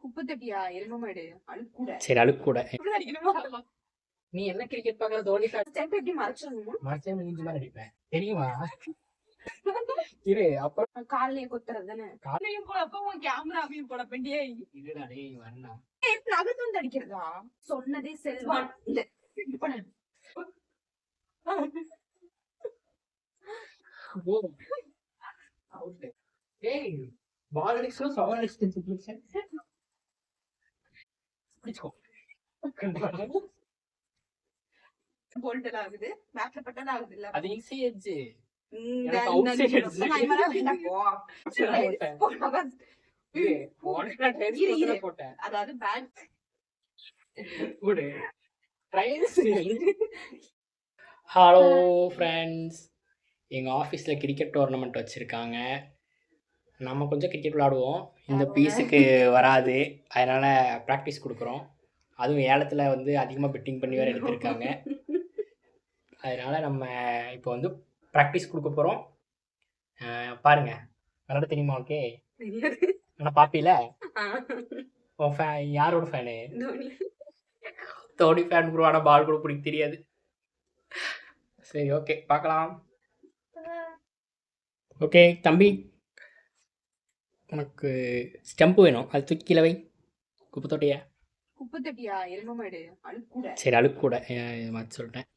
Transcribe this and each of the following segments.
குப்பை தட்டியா எருமமாடு அழுக்கூட சரி அழுக்கூட. இப்படிதான் அடிக்கணுமா? நீ என்ன கிரிக்கெட் பார்க்கற தோனி ஸ்டெம்ப் எப்படி மறைச்சிடணுமா? மறைச்சே மூஞ்சி மாதிரி அடிப்பேன் தெரியுமா? இரு அப்புறம் காலையே கொத்துறது தானே. காலையும் போடப்ப உன் கேமராவையும் போட வேண்டிய இருடா டேய் வரணும். நகர்ந்து வந்து அடிக்கிறதா சொன்னதே செல்வான். இந்த ஏய் பால் அடிச்சோம் சவர் அடிச்சு பிடிச்சுக்கோ. போல்ட் ஆகுது பேட்ல பட்டது ஆகுது இல்ல. அது ஈஸி எட்ஜ். அதாவது பேட் ஹலோ ஃப்ரெண்ட்ஸ், எங்கள் ஆஃபீஸில் கிரிக்கெட் டோர்னமெண்ட் வச்சுருக்காங்க. நம்ம கொஞ்சம் கிரிக்கெட் விளாடுவோம். இந்த பீஸுக்கு வராது, அதனால் ப்ராக்டிஸ் கொடுக்குறோம். அதுவும் ஏலத்தில் வந்து அதிகமாக பெட்டிங் பண்ணி வேறு எடுத்திருக்காங்க. அதனால் நம்ம இப்போ வந்து ப்ராக்டிஸ் கொடுக்க போகிறோம். பாருங்கள், விளாட தெரியுமா ஓகே? ஆனால் பாப்பில உன் ஃபேன் யாரோட ஃபேனு? Dhoni fan bro. ஆனால் பால் கூட பிடிக்க தெரியாது. சரி ஓகே பார்க்கலாம். ஓகே தம்பி, உனக்கு ஸ்டெம்பு வேணும், அது தூக்கி கீழே வை. குப்பை தொட்டியா? குப்பை தட்டியா எருமமாடு அழுக்கூட. சரி அழுக்கூட மாற்றி சொல்லிட்டேன்.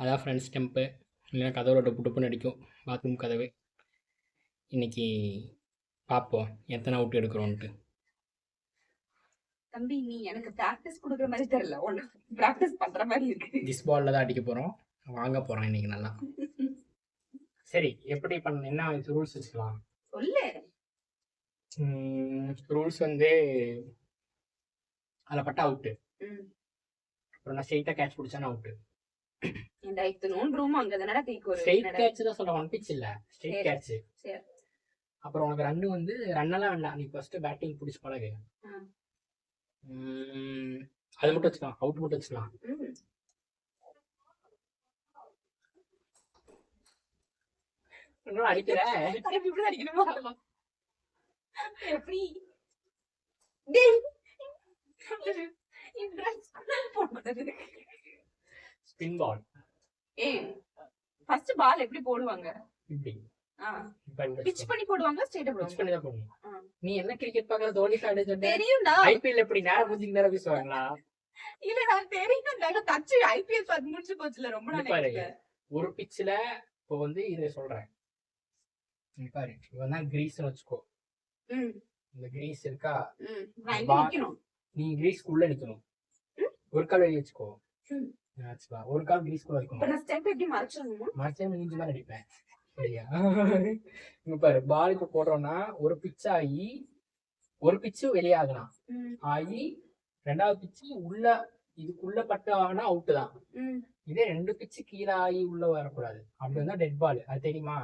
அதான் ஃப்ரெண்ட்ஸ் ஸ்டெம்ப்பு. இல்லைன்னா கதவோட டொப்பு டொப்புன்னு அடிக்கும் பாத்ரூம் கதவு. இன்னைக்கு பார்ப்போம் எத்தனை அவுட் எடுக்கிறோன்ட்டு. தம்பி நீ எனக்கு ப்ராக்டிஸ் கொடுக்குற மாதிரி தெரியல, ஒன்று ப்ராக்டிஸ் பண்ணுற மாதிரி இருக்கு. திஸ் பாலில் தான் அடிக்க போகிறோம், வாங்க போகிறோம் இன்னைக்கு நல்லா. சரி எப்படி பண்ண, என்ன ரூல்ஸ் வச்சுக்கலாம் சொல்லு. ரூல்ஸ் வந்து அதில் பட்டா அவுட்டு. அப்புறம் நான் ஸ்ட்ரெயிட்டாக கேட்ச் பிடிச்சானே அவுட்டு. ஸ்ட்ரெயிட் கேட்ச் தான் சொல்கிறேன், ஒன் பிச் இல்லை, ஸ்ட்ரெயிட் கேட்ச். அப்புறம் உனக்கு ரன்னு வந்து ரன்னெல்லாம் வேண்டாம், நீ ஃபர்ஸ்ட் பேட்டிங் பிடிச்சி பழகு. அது மட்டும் வச்சுக்கலாம், அவுட் மட்டும் வச்சுக்கலாம். அடிக்கிற ஸ்பின் பால். ஃபர்ஸ்ட் பால் எப்படி போடுவாங்க? இப்படி பிட்ச் பண்ணி போடுவாங்க, ஸ்ட்ரைட்டா பிட்ச் பண்ணி தான் போடுவாங்க. நீ என்ன கிரிக்கெட் பார்க்கற தோனி ஃபேன் சொன்ன? தெரியும்டா. ஐபிஎல் எப்படி நேரா மூஞ்சிக்கு நேரா பேசுவாங்களா? இல்ல நான் தெரியும்டா, தச்சு ஐபிஎல் பார்த்து முடிச்சு போச்சுல ரொம்ப நாள். ஒரு பிட்ச்ல இப்போ வந்து இத சொல்றேன் நீ பாரு, இவன் தான் கிரீஸ்னு வச்சுக்கோ. இந்த கிரீஸ் இருக்கா, நீ கிரீஸ்க்குள்ள நிக்கணும். ஒரு கால் வெளியே வச்சுக்கோ, ஒரு கால் கிரீஸ்க்குள்ள இருக்கணும். மறைச்சே மூஞ்சி மாதிரி அடிப்பேன் சரியா? இங்க பாரு, பால் இப்ப போடுறோம்னா ஒரு பிட்ச் ஆகி ஒரு பிச்சு வெளியாகலாம் ஆகி ரெண்டாவது பிச்சு உள்ள இதுக்குள்ள பட்டு ஆனா அவுட்டு தான். இதே ரெண்டு பிச்சு கீழே ஆகி உள்ள வரக்கூடாது, அப்படி இருந்தா டெட் பால். அது தெரியுமா?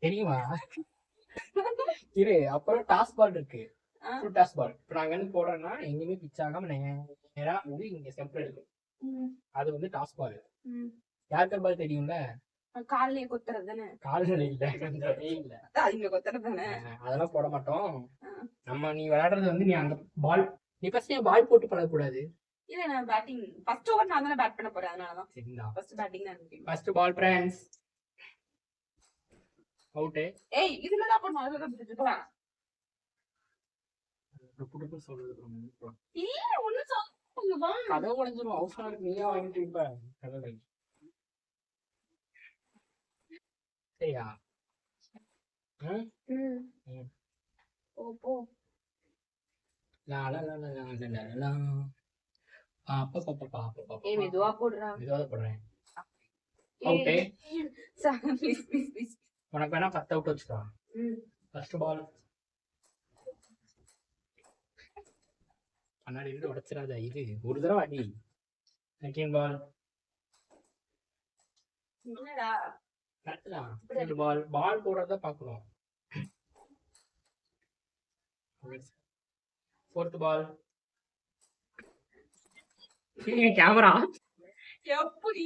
தெரியுமா? இரு. அப்புறம் டாஸ் பால் இருக்கு, டாஸ் பால். இப்ப நாங்க என்ன போடுறோம்னா எங்கேயுமே பிச் ஆகாம நேரா வந்து இங்க ஸ்டெம்ப்ல இருக்கும், அது வந்து டாஸ் பால். யாருக்கு பால் தெரியும்ல? காலையே கொத்துறது தானே. கால்ல இல்ல, இங்க கொத்துறது தானே. அதெல்லாம் போட மாட்டோம் நம்ம. நீ விளையாடுறது வந்து நீ அந்த பால், நீ ஃபர்ஸ்ட் ஏன் பால் போட்டு பழகக்கூடாது? இல்ல நான் பேட்டிங் ஃபர்ஸ்ட் ஓவர் நான் தான பேட் பண்ண போறேன், அதனால தான். சரிடா, ஃபர்ஸ்ட் பேட்டிங் நான் இருக்கேன். First ball friends out. ஏய் இதுல தான் போறோம், அதுல தான் பிடிச்சுக்கலாம். டுப்பு சொல்றது ப்ரோ. இல்ல ஒண்ணு சொல்லுங்க வா. கதவு உடைஞ்சிரும், அவசரம் இருக்கு, நீயா வாங்கிட்டு இருப்ப கதவு. சரியா? ஓ போ. லா லா லா லா லா லா லா. பாப்பா பாப்பா பாப்பா பாப்பா. ஏய் மெதுவா போடுறா. மெதுவா போடுறேன். அவுட். Please please please. உனக்கு வேணா 10 அவுட் வச்சுக்கோ. First ball. கண்ணாடி இருந்து உடைச்சிராத, இது ஒரு தடவை அடி. Second ball. என்னடா ரெண்டு பால். பால் போடுறத பார்க்கணும். ஃபோர்த் பால். கேமரா எப்படி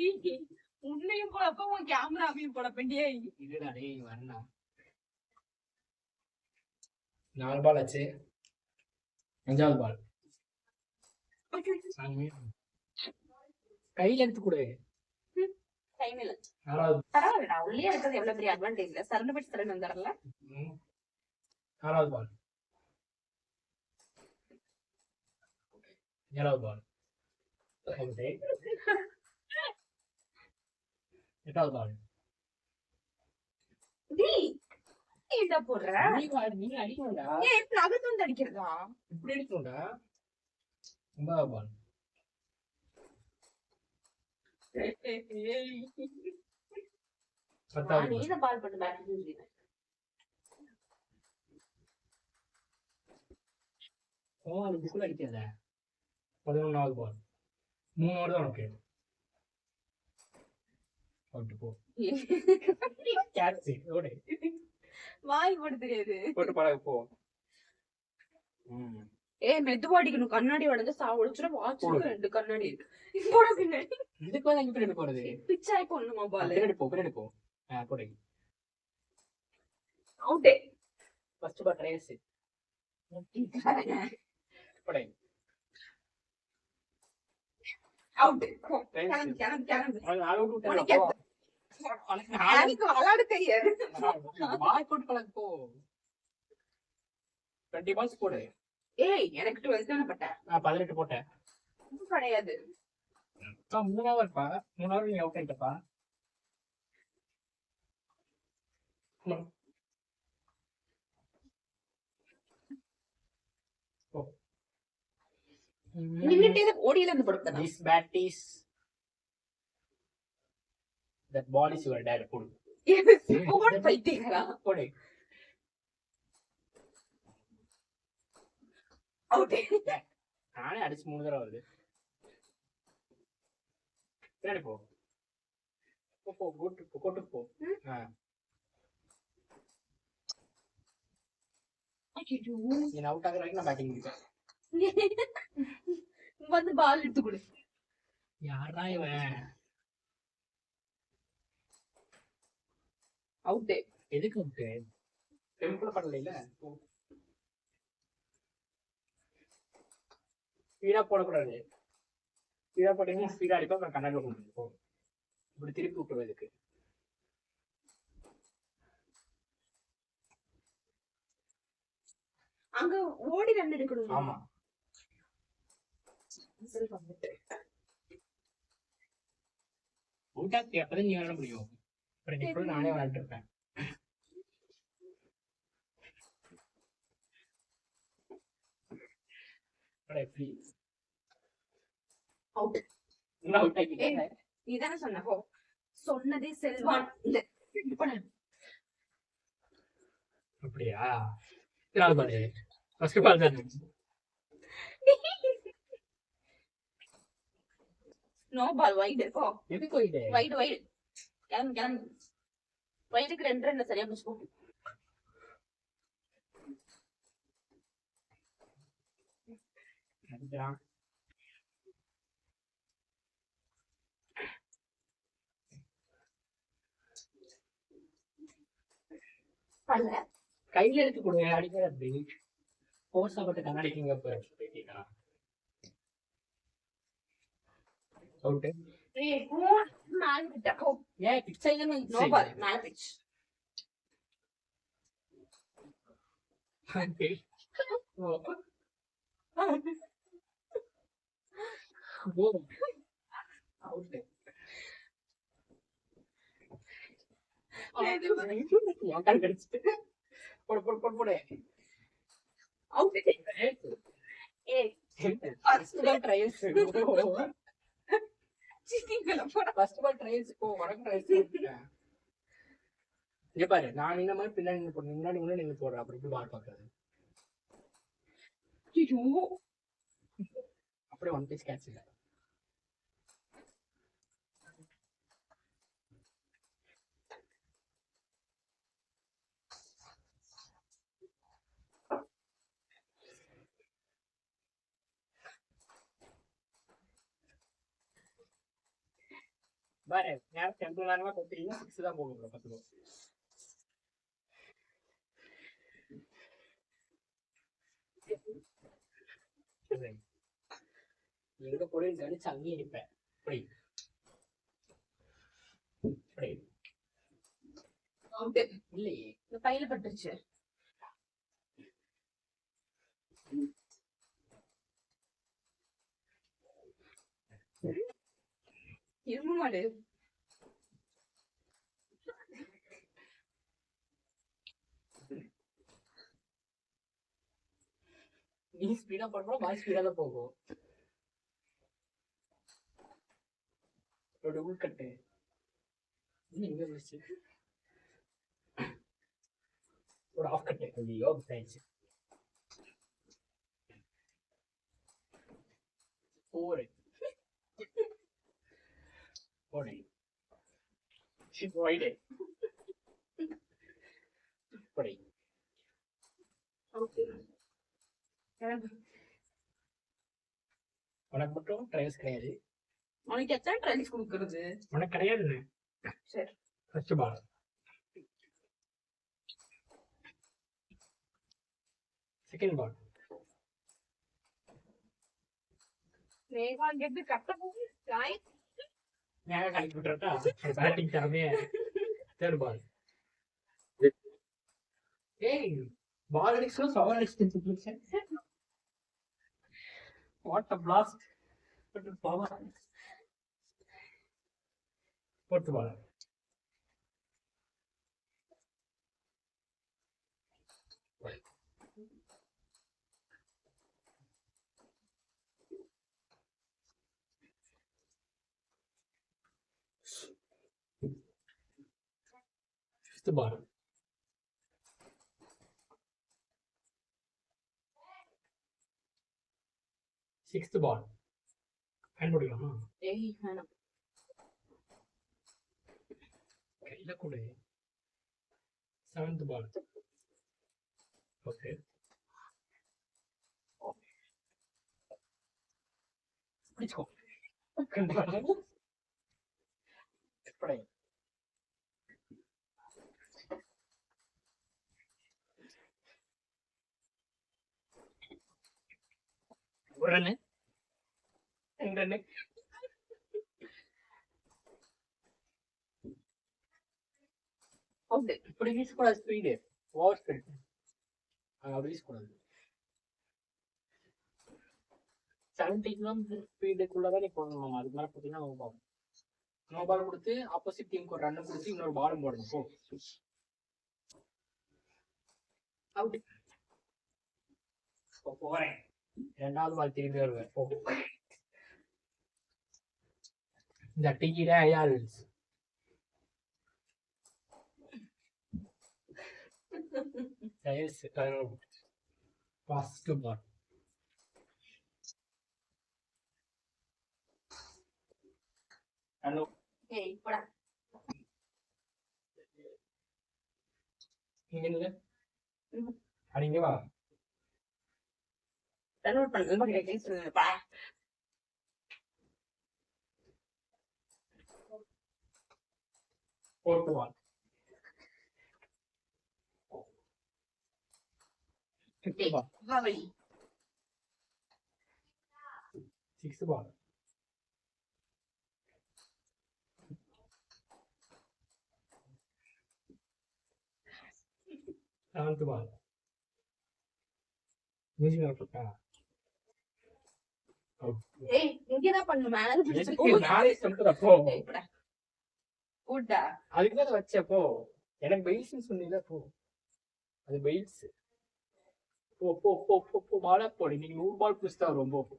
உன்னையும் போடப்ப உன் கேமராவையும் போட வேண்டிய இதுடா டேய் வரணும். 4 பால் ஆச்சு. அஞ்சாவது பால் கையில எடுத்து கொடு. டைம் இல்ல. ஆறாவது பரவாயில்லடா, உள்ளே இருக்கிறது எவ்வளவு பெரிய அட்வான்டேஜ் இல்ல. சரண்டு போய் சரண்டு வந்துடல. ஆறாவது பால் ஏழாவது பால் எட்டாவது பால் என்ன போடுற? நீ அடிக்கணும்டா. ஏன் நகத்து வந்து அடிக்கிறதா? இப்படி அடிக்கணும்டா. ஒன்பதாவது பால் பத்தாவது நீ தான் பால் போட்டு பேட் செஞ்சுருக்க. 11வது பால் 3 ஓவர் தான் உனக்கு. போட்டு போ. வாய் போட தெரியாது. போட்டு பழக போ. மெதுவா அடிக்கணும். கண்ணாடி உடஞ்சா சாவடிச்சுடும். வாட்சுக்கு 2 கண்ணாடி இருக்கு. போட பின்னாடி இதுக்கு வந்து எங்க பின்னாடி போறது? பிச்சாய் போடணுமா பால்? பின்னாடி போ, பின்னாடி போ. போடு. அவுட்டே. First ball trials. போடு. அவுட். கிளம்பு கிளம்பு கிளம்பு. அவுட் விட்டா எனக்கு விளையாட தெரியாது. பால் போட்டு பழக போ. 20 பால்ஸ் போடு. ஏய், எனக்கு 12 தான பட்டேன். 18 போட்டேன். கிடையாது. 3 ஓவர்ப்பா. 3 ஓவர் நீ அவுட் ஆயிட்டப்பா. நின்னுட்டே ஓடியில இருந்து படுத்தா. This bat is that ball is your dad. Put. Over பைத்தியங்களா? போடு. அவுட். நானே அடிச்சு 3 தடவை வருது. பின்னாடி போ. போ கோட்டு போ. நீ அவுட் ஆகுற வரைக்கும் நான் பேட்டிங் முடிப்பேன். வந்து பால் எடுத்து கொடு. யாரா இவன்? அவுட். எதுக்கு அவுட்? டெம்பிள் பண்ணல. ஸ்பீடா போடக்கூடாது. ஸ்பீடா போட்டீங்கன்னா ஸ்பீடா அடிப்பா. அப்புறம் கண்ணாடி போகும். இப்படி திருப்பி விட்டுறதுக்கு. அங்க ஓடி ரன் எடுக்கணும். ஆமா. அவுட் ஆகி அப்பதான் நீ விளையாட முடியும். அப்புறம் எப்படி நானே விளையாட்டு இருப்பேன். நீதானே சொன்ன போ. சொன்னதே செல்வான். அப்படியா? பாரு ஃபர்ஸ்ட் பால் தான். No ball. வைட் போ. எதுக்கு வைடு? Wide wide. கிளம்பு கிளம்பு. வைடுக்கு 2 ரன் சரியா முடிச்சுக்கோ. கையில எடுத்து கொடு. அடிக்கிற அப்படி போர்ஸா பட்டு கண்ணாடிக்குங்க. அவுட். ஏன் பிச் ஆயிதானே? No ball. மேல பிச். போடு போடு போடு போடு. அவுட். ஏய், ஃபர்ஸ்ட் பால் ட்ரையல்ஸ். சீக்கிரம் போடா. ஃபர்ஸ்ட் பால் ட்ரையல்ஸ் போ. வடக்கு ட்ரையல்ஸ். இங்க பாரு, நான் இந்த மாதிரி பின்னாடி நின்னு போடுறேன். முன்னாடி நின்னு போடுறேன். அப்படி இப்படி பால் பாக்குறது. அப்படியே 1 பீஸ் கேட்ச் இல்ல. பாரு, நான் டெம்பரரியா கொடுத்தீங்க. 6 தான் போடுறோம். 10 ரூபாய். போட்டுறேன். எங்க போய் கணிச்சு அங்கேயே நிற்பேன். அப்படி அப்படி இல்லையே, இந்த பையில பட்டுருச்சு. இரும மாடு. நீ ஸ்பீடா பண்றோம், பால் ஸ்பீடா தான் போகும். ஒரு உள்கட்டு இங்க வச்சு ஒரு ஆஃப் கட்டு ஐயோ ஆயிடுச்சு. 4 போடு வைடு போடு. உனக்கு மட்டும் ட்ரையல்ஸ் கிடையாது. உனக்கு எத்தனை ட்ரையல்ஸ் கொடுக்கறது? உனக்கு கிடையாது. சரி, first ball. Second ball. Neha கெட் கட்ட போகுது. ரைட். நேகா கலக்கி விட்டுறட்டா பேட்டிங் தரமே. Third ball. ஏய் பால் அடிச்சோ சவர் அடிச்சு. What a blast. What a power. Fourth ball. Fifth ball. Sixth ball. Hand போடுமா? ஏய் வேணாம். கையில கொடு. Seventh ball. Okay. பிடிச்சுக்கோ. எப்படி? உடனே உடனே அவுட். இப்படி வீசக்கூடாது. ஸ்பீடு ஓவர் ஸ்பீட் அப்படி வீசக்கூடாது. 70 கிலோமீட்டர் ஸ்பீடுக்குள்ளதான் நீ போடணும். அதுக்கு மேல பார்த்தீங்கன்னா நோ பால். நோ பால் கொடுத்து ஆப்போசிட் டீமுக்கு ஒரு ரன் கொடுத்து இன்னொரு பாலும் போடணும். போ அவுட். போறேன். இரண்டாவது பால் திரும்பி வருவேன். போ. இந்த டீகிட ஐயால்ஸ் ஐயால்ஸ் ஃபர்ஸ்ட் பால். ஹலோ ஏய் போடா. இங்க இல்ல அடிங்க வா. டவுன்லோட் பண்ணு. ரொம்ப கேட்க பா. Fourth ball. Fifth ball. ஹாவை. Sixth ball. Seventh ball. Music போட்டா. ஏய் இங்க தான் பண்ணு. மேல எதுக்கு நாளை சொல்றத போ. ஏய் போடா. கூடா. அதுக்கு தான் வச்சே போ. எனக்கு பெயில்ஸ் சொன்னீல போ. அது பெயில்ஸ். போ போ போ போ போ பால் போடு. நீங்க 100 பால் புடிச்சா ரொம்ப போ.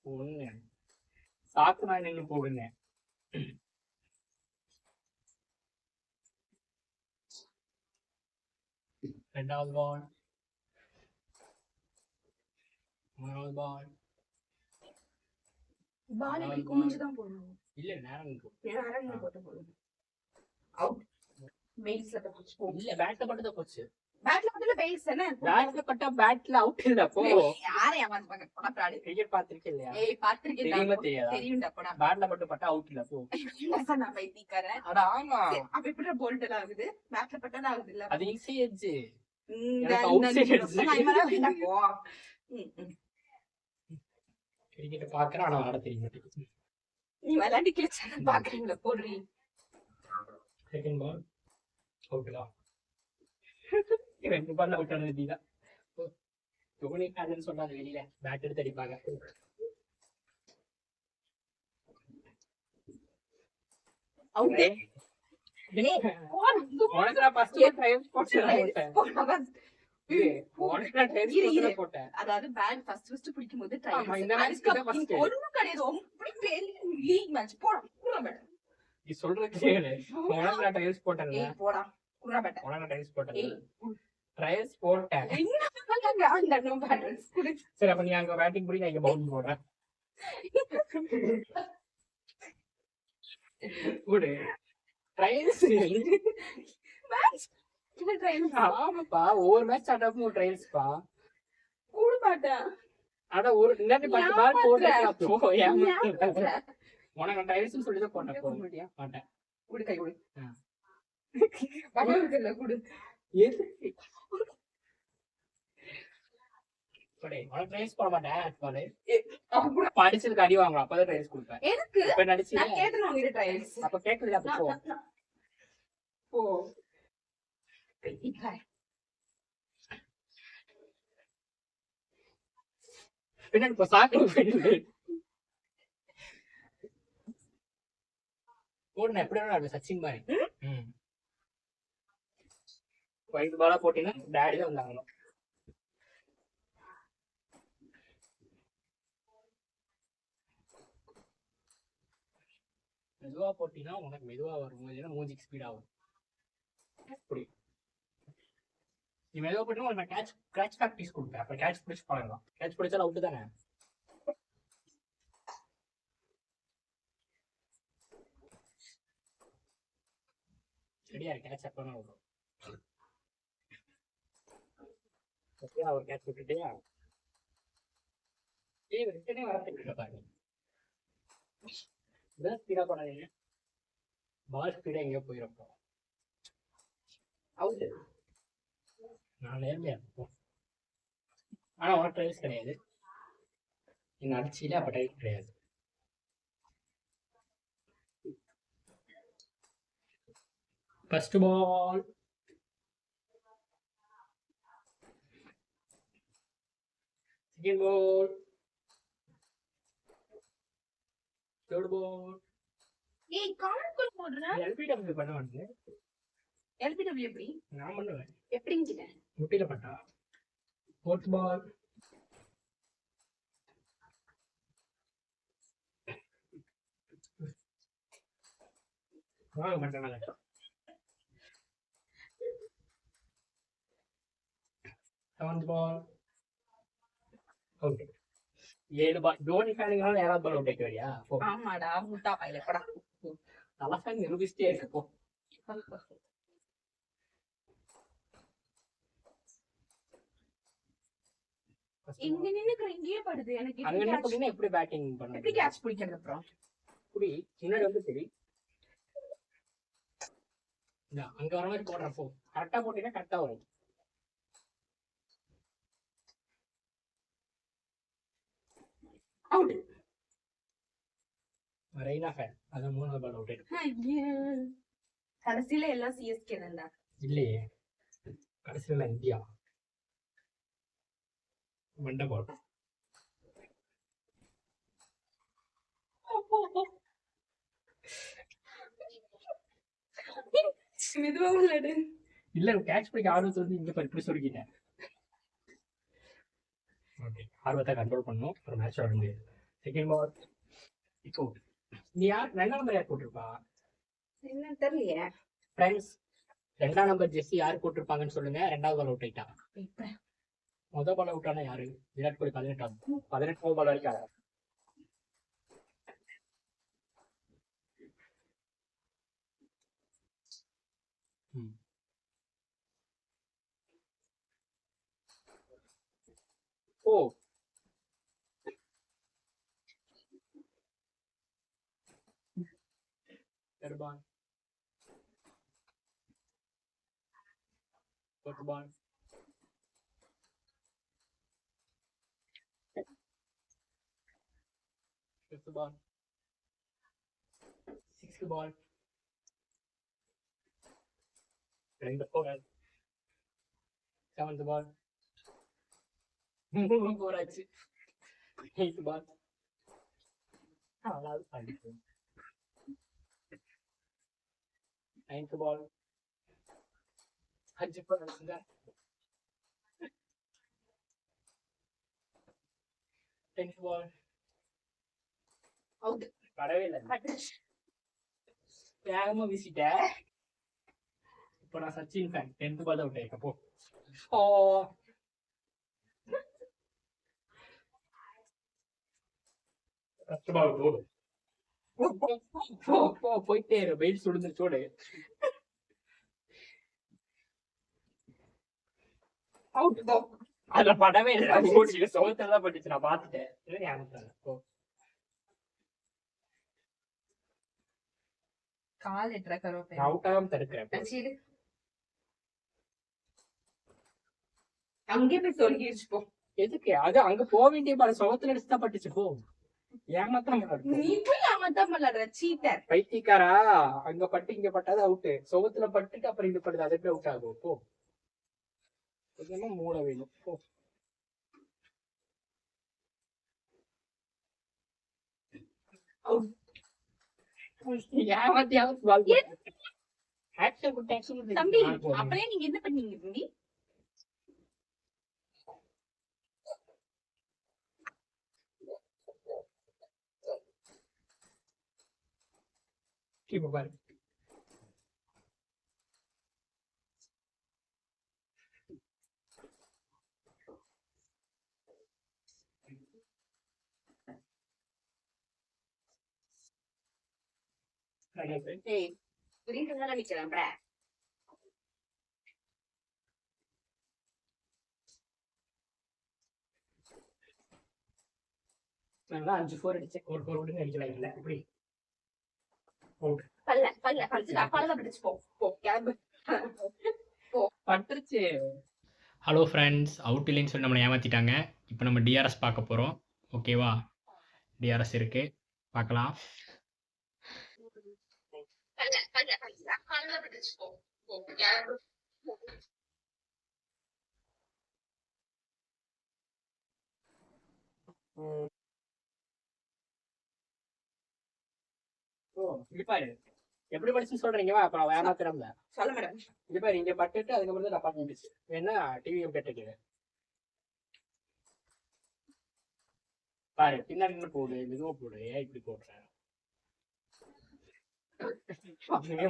ஒண்ணு சாக்கு நான் நின்னு போகுங்க. ரெண்டாவது பால். மூணாவது பால். பால் இப்படி குமிஞ்சு தான் போடணும். இல்ல நேரம் இருக்கும். நேரா போட்டு போடணும். அவுட். பெயில்ஸ்ல போச்சு. இல்ல பேட்ல பட்டத போச்சு. பேட்ல பட்டல பெயில்ஸ் என்ன? பேட்ல பட்டா பேட்ல அவுட் இல்ல போ. யாரை ஏமாந்து பாக்க போடா பிராடி. கிரிக்கெட் பாத்திருக்கே இல்லையா? ஏய் பாத்திருக்கேன். தெரியுமா தெரியாதா? தெரியும்டா போடா. பேட்ல பட்டு பட்டா அவுட் இல்ல போ. என்ன நான் பைத்தியக்காரன். அட ஆமா. அப்ப எப்படி போல்ட் ஆகுது? பேட்ல பட்டா ஆகுது இல்ல. அது ஈஸியாச்சு. எனக்கு அவுட் சைட் அடிச்சு கிரிக்கெட் பாக்குறேன் ஆனா விளையாட தெரிய மாட்டேங்குது. நீ விளையாண்டு கிழிச்சான பாக்குறீங்களா போடுறீ. Second ball அவுட்டுடா. 2 பால்ல அவுட் ஆனது நீதான். தோனி ஃபேன்னு சொன்னாங்க வெளியில பேட் எடுத்து அடிப்பாங்க. அவுட் உனக்கு ஃபர்ஸ்ட் ட்ரையல்ஸ் போட்டேன். அதாவது பேட் ஃபர்ஸ்ட் ஃபர்ஸ்ட் பிடிக்கும் போது இந்த மேட்ச் ஒண்ணும் கிடையாது. லீக் மேட்ச் போடா குறபட. நீ சொல்றது கேளு. உனக்கு நான் ட்ரையல்ஸ் போட்டேன். போடா குறபட. உனக்கு நான் ட்ரையல்ஸ் போட்டேன். ட்ரையல்ஸ் போட்டேன். சரி அப்ப நீ அங்க பேட்டிங் போடி நான் இங்க பவுலிங் போடுறேன். குடு ட்ரையல்ஸ் மேட்ச் ஆமாப்பா ஒவ்வொரு மேட்ச் ஸ்டார்ட் ஆகும் ட்ரையல்ஸ்ப்பா. கூட மாட்டேன். அட ஒரு இன்னொரு 10 பால் போடுறேன். அப்போ உனக்கு ட்ரையல்ஸ் சொல்லி தான் போட்டேன். போட முடியும் மாட்டேன். குடு கை குடு. பகல்ல குடு. எது போடே உனக்கு ட்ரையல்ஸ் போட மாட்டேன். பாரு அப்ப கூட படிச்சதுக்கு அடி வாங்கலாம். அப்பதான் ட்ரையல்ஸ் கொடுப்பேன். எனக்கு இப்ப நடிச்சு நான் கேட்டேன் உங்க ட்ரையல்ஸ். அப்ப கேட்கல. அப்ப போ போ பின்னாடி இப்போ சாக்கு போடுன எப்படி வேணும் சச்சின் மாதிரி. 5 பாலா போட்டீங்கன்னா டேடி தான் வந்தாங்க. மெதுவா போட்டீங்கன்னா உனக்கு மெதுவா வரும். மூஞ்சிக்கு ஸ்பீட் ஆகும். அப்படி நீ மெதுவா போட்டீங்கன்னா உனக்கு நான் கேட்ச் ப்ராக்டிஸ் கொடுப்பேன். அப்ப கேட்ச் பிடிச்சி பழகலாம். கேட்ச் பிடிச்சா அவுட்டு தானே. சரியா கேட்ச் அப்ப தான் வரும். ஒரு கேட்ச் விட்டுட்டியா ரிட்டனே வரத்துக்கு பாருங்க. இதான் ஸ்பீடா பண்ணாதீங்க. பால் ஸ்பீடா எங்கேயோ போயிடப்போ அவுட்டு. நான் நேர்மையா இருப்போம். ஆனா உனக்கு ட்ரையல்ஸ் கிடையாது. நீங்க அடிச்சில அப்ப ட்ரையல்ஸ் கிடையாது. First ball second ball third ball. ஏய் கால்குல் போடுறேன். எல்பிடபிள்யூ பண்ண வந்து எல்பிடபிள்யூ எப்படி நான் பண்ணுவேன். எப்படிங்கிட்ட முட்டில பட்டா. ஃபோர்த் பால் வாங்க மாட்டேன். Seventh ball out. 7 ball. Dhoni ஃபேனுங்களால 7வது பால் அவுட் ஆயிட்டு வரியா? ஆமாடா முட்டா பையில படா. நல்லா ஃபேன் நிரூபிச்சிட்டே இருக்கு போ. இங்க நின்னுக்குற இங்கேயே படுது. எனக்கு அங்க என்ன பண்ணீங்கன்னா எப்படி பேட்டிங் எப்படி பண்ணுங்க? கேட்ச் பிடிக்கிறது அப்புறம் புடி முன்னாடி வந்து சரி. அங்க வர மாதிரி போடுறப்போ கரெக்டா போட்டீங்கன்னா கரெக்டா வரும். அவுட். ரெய்னா ஃபேன் அதான் 3வது பால் அவுட் ஆயிடும். கடைசியில எல்லாம் சிஎஸ்கே தான்டா. இல்லையே கடைசியில இந்தியா மண்ட பால். மெதுவா விளையாடு. இல்ல கேட்ச் பிடிக்க ஆர்வத்தை வந்து இங்க இப்படி சொல்லிக்கிட்டேன். ஓகே ஆர்வத்தை கண்ட்ரோல் பண்ணும். ஒரு மேட்ச் விளையாட முடியாது. செகண்ட் பால் இப்போ நீ யார் 2ஆம் நம்பர் யார் போட்டிருப்பா? என்ன தெரியலையே. ஃப்ரெண்ட்ஸ் 2ஆம் நம்பர் ஜெர்சி யார் போட்டிருப்பாங்கன்னு சொல்லுங்க. 2வது பால் அவுட் ஆயிட்டா. முதல் பால் அவுட் ஆனா யாரு? விராட் கோலி 18வது பால் வரைக்கும் ஆடுறாரு. ஓ third ball fourth ball Fifth ball. Sixth ball. Seventh ball. மூணு போராச்சு. Eighth ball. Ninth ball. அஞ்சு ball அடிச்சுங்க. 10th ball. அவுட். படவே இல்லை. வேகமா வீசிட்ட. இப்போ நான் Sachin fan. 10th ball out ஆயிருக்க போ. ஓ போயிட்டே இரு. வெயில் சுடுந்துச்சோடு. அவுட் போ. அதுல படவே இல்லை. சோகத்துல தான் பட்டுச்சு. நான் பாத்துட்டேன். கால் எட்டுற கருவேப்பிலை. அவுட் ஆகாம தடுக்கிறேன். அங்கே போய் சொல்லிடுச்சு போ. எதுக்கு? அது அங்க போக வேண்டிய பாரு. சோகத்துல அடிச்சு தான் பட்டுச்சு. போ. ஏமாத்தான் நீ போய் ஏமாத்தான் பண்ணல. சீட்டர் பைத்தியக்காரா. அங்க பட்டு இங்க பட்டாது அவுட்டு. சோகத்துல பட்டுட்டு அப்புறம் இது படுது. அதே போய் அவுட் ஆகும். போ. கொஞ்சமா மூட வேணும். போ. தம்பி அப்படியே நீங்க என்ன பண்ணீங்க தம்பி? இப்ப பாரு. நான் 5 4 அடிச்சேன். ஒரு 4 விட்டு அடிக்கலாம். இல்ல இப்படி பட்டுருச்சு. ஹலோ ஃப்ரெண்ட்ஸ், அவுட் இல்லைன்னு சொல்லி நம்மளை ஏமாத்திட்டாங்க. இப்போ நம்ம டிஆர்எஸ் பார்க்க போகிறோம். ஓகேவா? டிஆர்எஸ் இருக்கு, பார்க்கலாம். பாரு எப்படி படிச்சுன்னு சொல்றீங்க. அப்புறம் ஏமாத்திரம் சொல்ல மேடம். இது பாரு இங்க பட்டுட்டு அதுக்கப்புறம் தான் டப்பா நின்றுச்சு. வேணா டிவி கேட்டுக்கு பாரு. பின்னாடி என்ன போடு, மெதுவா போடு. ஏன் இப்படி போடுறேன்?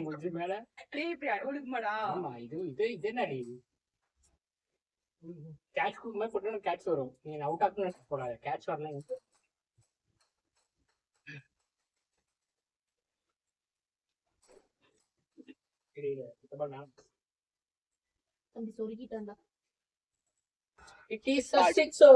முடிஞ்சு மேல ஆமா. இது இது இது என்னடி கேட்ச் கொடுக்கும்போது போட்டு கேட்ச் வரும். நீங்க அவுட் ஆஃப் போடாது. கேட்ச் வரலாம். It is a 6.